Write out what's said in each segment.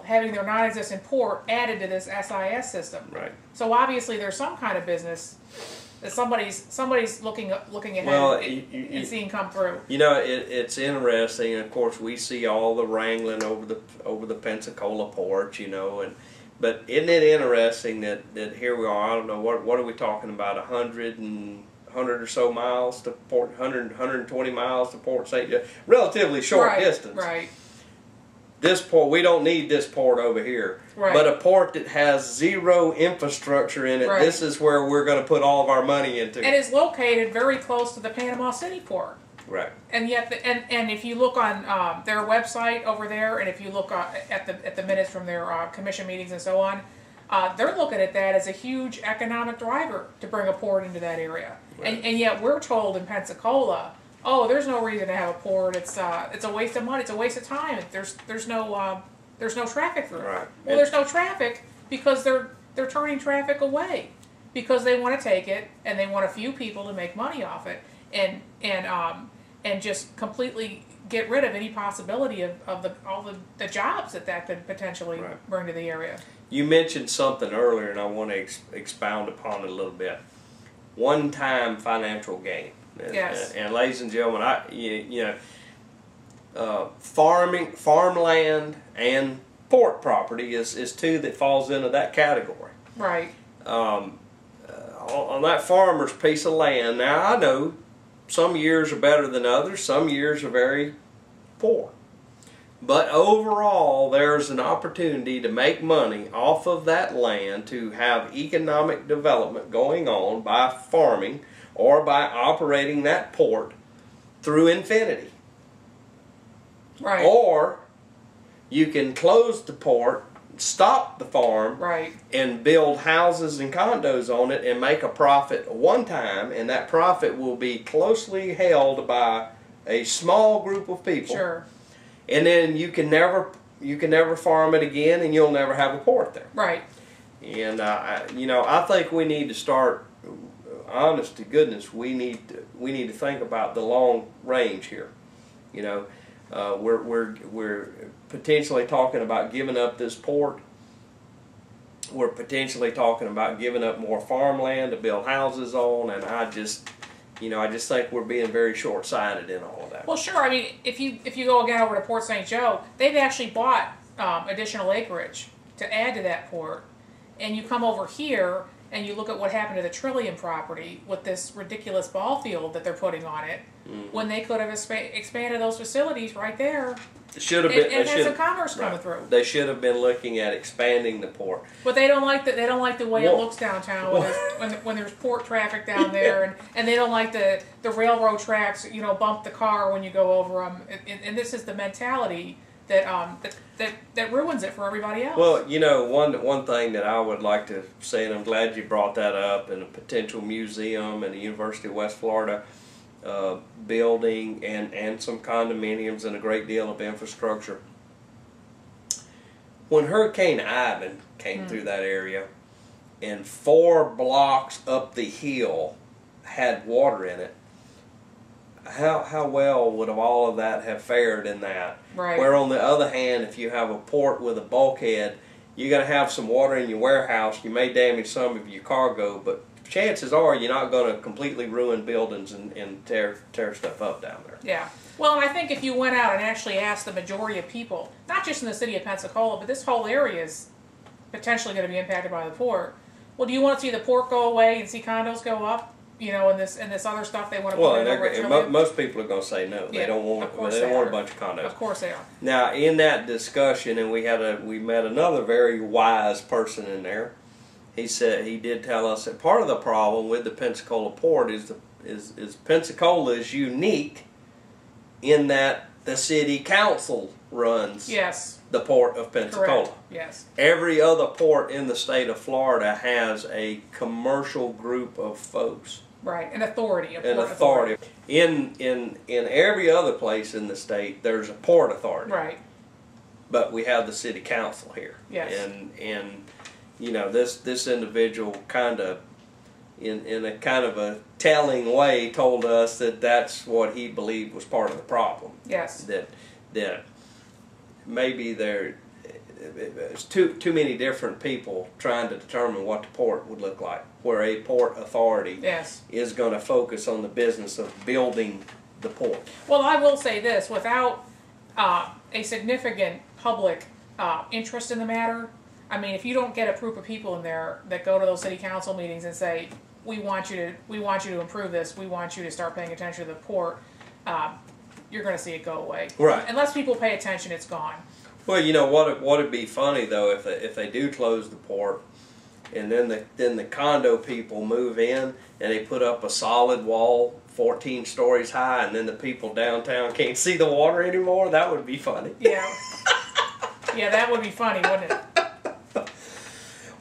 having their non-existent port added to this SIS system. Right. So obviously there's some kind of business that somebody's looking ahead Well, and seeing come through. You know, it's interesting. Of course, we see all the wrangling over the Pensacola port. You know, but isn't it interesting that here we are? I don't know what are we talking about? 100 or so miles to Port, 120 miles to Port St. Joe. Relatively short distance. Right. This port, we don't need this port over here. Right. But a port that has zero infrastructure in it, Right. this is where we're going to put all of our money into. And is located very close to the Panama City port. Right. And yet, and if you look on their website over there, and if you look at the minutes from their commission meetings and so on, they're looking at that as a huge economic driver to bring a port into that area. Right. And yet we're told in Pensacola, oh, there's no reason to have a port. It's a waste of money. It's a waste of time. There's no traffic through it. Right. Well, there's no traffic because they're turning traffic away because they want to take it and they want a few people to make money off it and just completely get rid of any possibility of all the jobs that could potentially bring to the area. You mentioned something earlier, and I want to expound upon it a little bit. One-time financial gain. Yes. And ladies and gentlemen, farmland and port property is two that falls into that category. Right. On that farmer's piece of land, now I know some years are better than others, some years are very poor. But overall, there's an opportunity to make money off of that land, to have economic development going on by farming or by operating that port through infinity. Right. Or you can close the port, stop the farm, and build houses and condos on it and make a profit one time, and that profit will be closely held by a small group of people. Sure. And then you can never farm it again, and you'll never have a port there. Right. And I think we need to start. Honest to goodness, we need to think about the long range here. You know, we're potentially talking about giving up this port. We're potentially talking about giving up more farmland to build houses on, and I just think we're being very short-sighted in all of that. Well, sure. I mean, if you go again over to Port St. Joe, they've actually bought additional acreage to add to that port, and you come over here and you look at what happened to the Trillium property with this ridiculous ball field that they're putting on it, when they could have expanded those facilities right there. Should have been, and there's some commerce coming through. They should have been looking at expanding the port. But they don't like the way it looks downtown when there's port traffic down there, and they don't like the railroad tracks. You know, bump the car when you go over them. And this is the mentality that ruins it for everybody else. Well, you know, one thing that I would like to say, and I'm glad you brought that up, in a potential museum and the University of West Florida building and some condominiums and a great deal of infrastructure. When Hurricane Ivan came through that area, and 4 blocks up the hill had water in it, how well would all of that have fared in that? Right. Where on the other hand, if you have a port with a bulkhead, you're going to have some water in your warehouse. You may damage some of your cargo, but chances are you're not going to completely ruin buildings and tear stuff up down there. Yeah. Well, I think if you went out and actually asked the majority of people, not just in the city of Pensacola, but this whole area is potentially going to be impacted by the port. Well, do you want to see the port go away and see condos go up? You know, and this other stuff they want to put in over at Trillium? Most people are going to say no. They don't want. They don't want a bunch of condos. Of course they are. Now, in that discussion, and we met another very wise person in there. He did tell us that part of the problem with the Pensacola port is Pensacola is unique in that the city council runs the port of Pensacola. Correct. Yes. Every other port in the state of Florida has a commercial group of folks. Right, an authority. An authority. In every other place in the state, there's a port authority. Right. But we have the city council here. Yes. And you know, this individual kind of, in a kind of a telling way, told us that that's what he believed was part of the problem. Yes. That maybe it's too many different people trying to determine what the port would look like, where a port authority Yes. is going to focus on the business of building the port. Well, I will say this, without a significant public interest in the matter, I mean, if you don't get a group of people in there that go to those city council meetings and say, we want you to improve this, we want you to start paying attention to the port, you're going to see it go away. Right. Unless people pay attention, it's gone. Well, you know what'd be funny though if they do close the port, and then the condo people move in and they put up a solid wall 14 stories high, and then the people downtown can't see the water anymore. That would be funny. Yeah. Yeah, that would be funny, wouldn't it?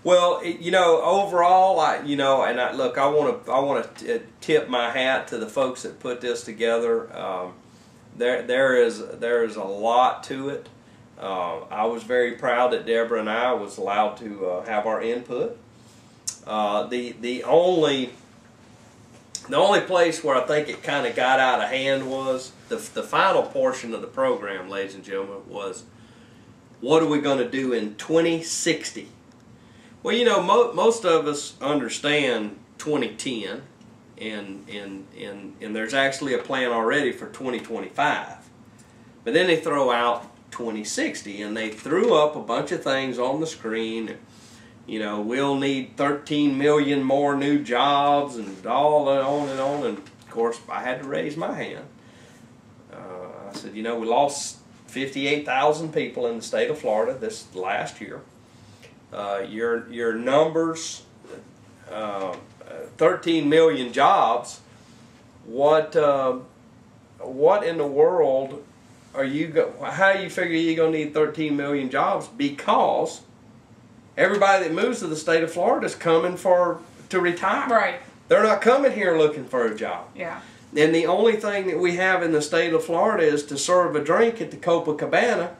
Well, you know, overall, I want to tip my hat to the folks that put this together. There is a lot to it. I was very proud that Deborah and I was allowed to have our input. The only place where I think it kind of got out of hand was the final portion of the program, ladies and gentlemen, was what are we going to do in 2060? Well, you know, most of us understand 2010, and there's actually a plan already for 2025. But then they throw out 2060, and they threw up a bunch of things on the screen. You know, we'll need 13 million more new jobs, and all on and on. And of course, I had to raise my hand. I said, you know, we lost 58,000 people in the state of Florida this last year. Your numbers, 13 million jobs. What in the world are you? How do you figure you're going to need 13 million jobs? Because everybody that moves to the state of Florida is coming to retire. Right. They're not coming here looking for a job. Yeah. And the only thing that we have in the state of Florida is to serve a drink at the Copacabana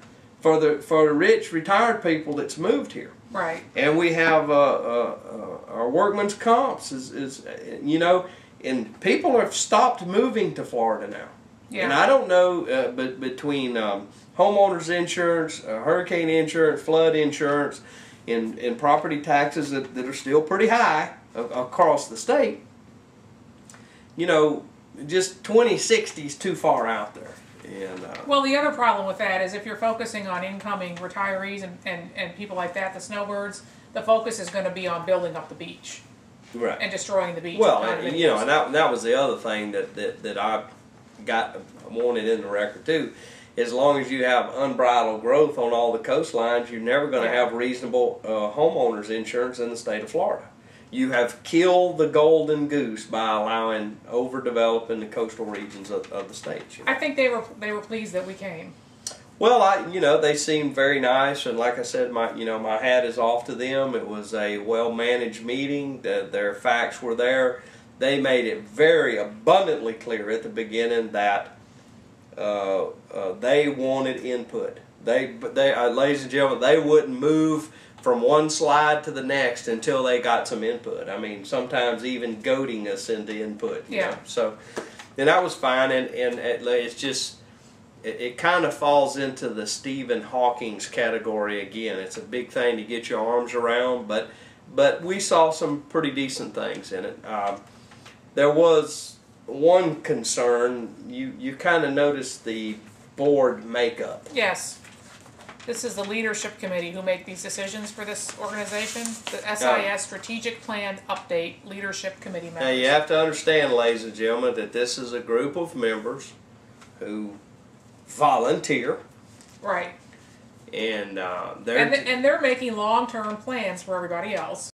for the rich retired people that's moved here. Right. And we have our workman's comps is you know, and people have stopped moving to Florida now. Yeah. And I don't know, but between homeowners insurance, hurricane insurance, flood insurance, and property taxes that are still pretty high across the state, you know, just 2060 is too far out there. And, well, the other problem with that is if you're focusing on incoming retirees and people like that, the snowbirds, the focus is going to be on building up the beach. Right. And destroying the beach. Well, and, you know, and that was the other thing that I wanted in the record too. As long as you have unbridled growth on all the coastlines, you're never going to have reasonable homeowners insurance in the state of Florida. You have killed the golden goose by allowing overdeveloping the coastal regions of the state. You know? I think they were pleased that we came. Well, you know, they seemed very nice, and like I said, my hat is off to them. It was a well-managed meeting. Their facts were there. They made it very abundantly clear at the beginning that they wanted input. Ladies and gentlemen, they wouldn't move from one slide to the next until they got some input. I mean, sometimes even goading us into input. You know? So, and that was fine, and it's just, it kind of falls into the Stephen Hawking's category again. It's a big thing to get your arms around, but we saw some pretty decent things in it. There was one concern. You kind of noticed the board makeup. Yes. This is the leadership committee who make these decisions for this organization. The SIS Strategic Plan Update Leadership Committee members. Now you have to understand, ladies and gentlemen, that this is a group of members who volunteer. Right. And they're making long-term plans for everybody else.